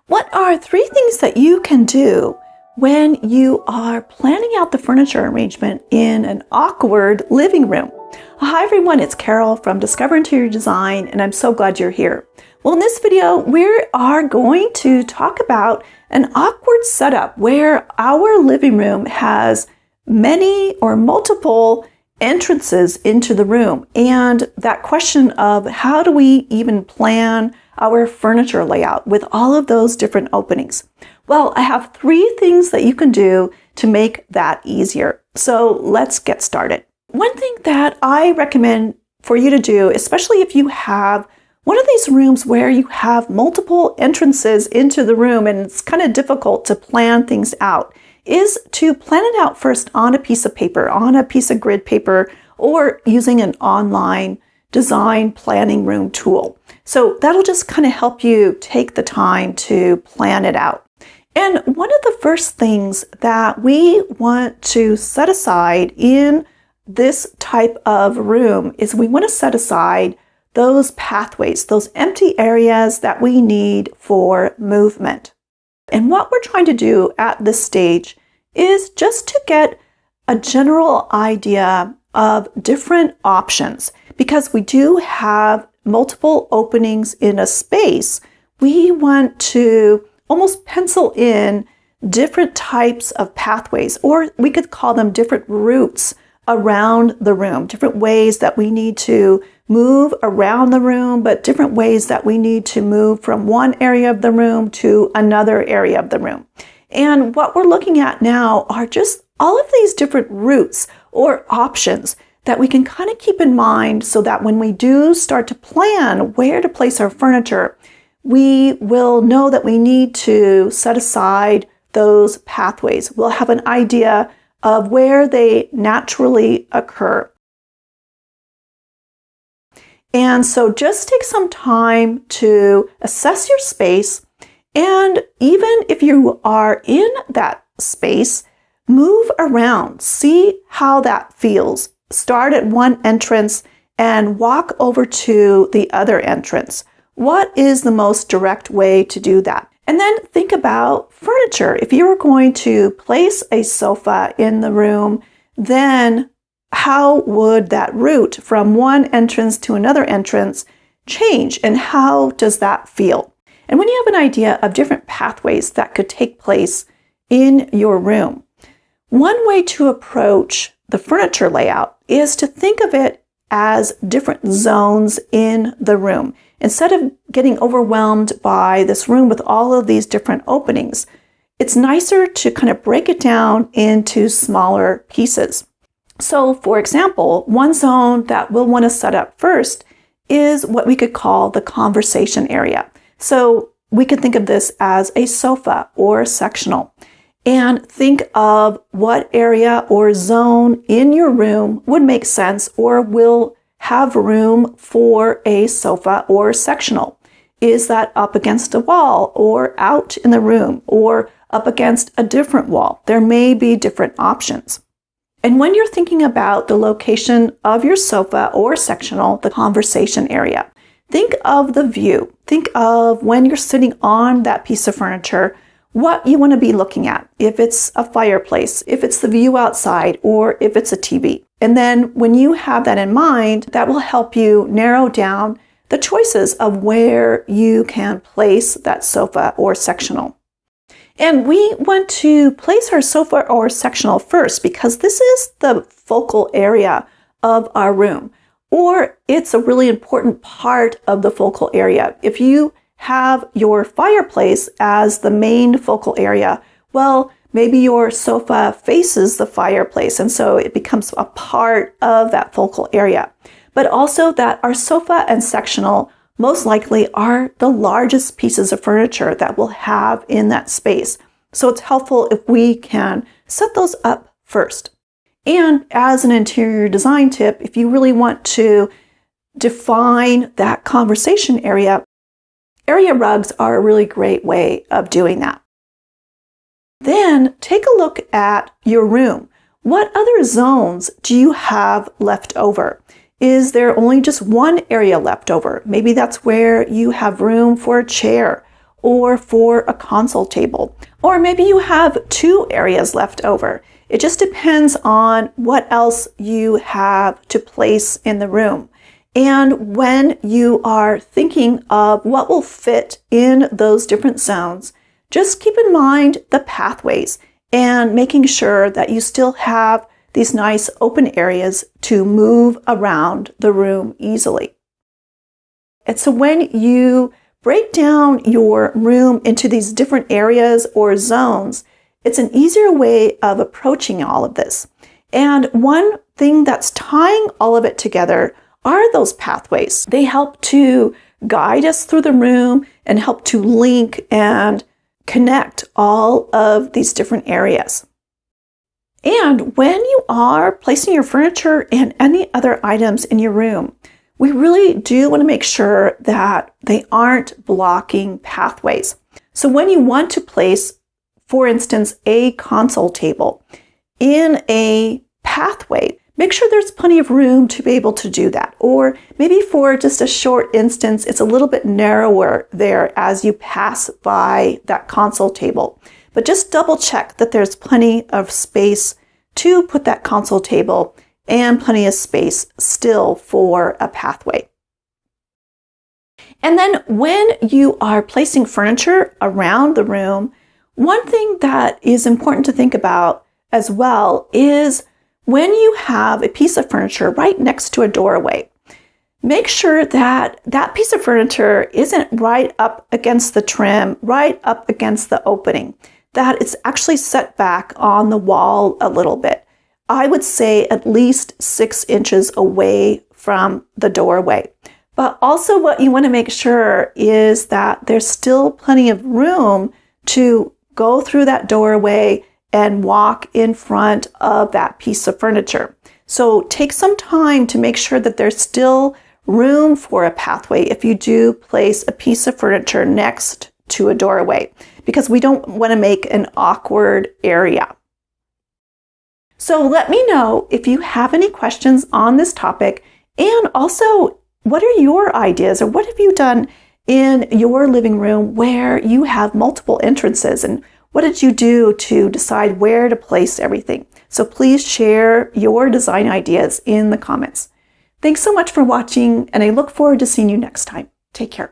What are 3 things that you can do when you are planning out the furniture arrangement in an awkward living room? Hi everyone, it's Carol from Discover Interior Design, and I'm so glad you're here. Well, in this video, we are going to talk about an awkward setup where our living room has many or multiple entrances into the room, and that question of how do we even plan our furniture layout with all of those different openings. Well, I have 3 things that you can do to make that easier. So let's get started. One thing that I recommend for you to do, especially if you have one of these rooms where you have multiple entrances into the room and it's kind of difficult to plan things out, is to plan it out first on a piece of paper, on a piece of grid paper, or using an online design planning room tool. So that'll just kind of help you take the time to plan it out. And one of the first things that we want to set aside in this type of room is we want to set aside those pathways, those empty areas that we need for movement. And what we're trying to do at this stage is just to get a general idea of different options. Because we do have multiple openings in a space, we want to almost pencil in different types of pathways, or we could call them different routes around the room, different ways that we need to move around the room, but different ways that we need to move from one area of the room to another area of the room. And what we're looking at now are just all of these different routes or options that we can kind of keep in mind so that when we do start to plan where to place our furniture, we will know that we need to set aside those pathways. We'll have an idea of where they naturally occur. And so just take some time to assess your space, and even if you are in that space, move around, see how that feels. Start at one entrance and walk over to the other entrance. What is the most direct way to do that? And then think about furniture. If you were going to place a sofa in the room, then how would that route from one entrance to another entrance change, and how does that feel? And when you have an idea of different pathways that could take place in your room, one way to approach the furniture layout is to think of it as different zones in the room. Instead of getting overwhelmed by this room with all of these different openings, it's nicer to kind of break it down into smaller pieces. So, for example, one zone that we'll want to set up first is what we could call the conversation area. So we could think of this as a sofa or sectional. And think of what area or zone in your room would make sense or will have room for a sofa or sectional. Is that up against a wall or out in the room or up against a different wall? There may be different options. And when you're thinking about the location of your sofa or sectional, the conversation area, think of the view. Think of when you're sitting on that piece of furniture, what you want to be looking at, if it's a fireplace, if it's the view outside, or if it's a TV. And then when you have that in mind, that will help you narrow down the choices of where you can place that sofa or sectional. And we want to place our sofa or sectional first because this is the focal area of our room, or it's a really important part of the focal area. If you have your fireplace as the main focal area, well, maybe your sofa faces the fireplace, and so it becomes a part of that focal area. But also that our sofa and sectional most likely are the largest pieces of furniture that we'll have in that space. So it's helpful if we can set those up first. And as an interior design tip, if you really want to define that conversation area rugs are a really great way of doing that. Then take a look at your room. What other zones do you have left over? Is there only just one area left over? Maybe that's where you have room for a chair, or for a console table. Or maybe you have 2 areas left over. It just depends on what else you have to place in the room. And when you are thinking of what will fit in those different zones, just keep in mind the pathways and making sure that you still have these nice open areas to move around the room easily. And so when you break down your room into these different areas or zones, it's an easier way of approaching all of this. And one thing that's tying all of it together are those pathways. They help to guide us through the room and help to link and connect all of these different areas. And when you are placing your furniture and any other items in your room, we really do want to make sure that they aren't blocking pathways. So when you want to place, for instance, a console table in a pathway, make sure there's plenty of room to be able to do that. Or maybe for just a short instance, it's a little bit narrower there as you pass by that console table. But just double check that there's plenty of space to put that console table and plenty of space still for a pathway. And then when you are placing furniture around the room, one thing that is important to think about as well is when you have a piece of furniture right next to a doorway, make sure that that piece of furniture isn't right up against the trim, right up against the opening, that it's actually set back on the wall a little bit. I would say at least 6 inches away from the doorway. But also what you want to make sure is that there's still plenty of room to go through that doorway and walk in front of that piece of furniture. So take some time to make sure that there's still room for a pathway if you do place a piece of furniture next to a doorway, because we don't want to make an awkward area. So let me know if you have any questions on this topic, and also what are your ideas, or what have you done in your living room where you have multiple entrances, and what did you do to decide where to place everything? So please share your design ideas in the comments. Thanks so much for watching, and I look forward to seeing you next time. Take care.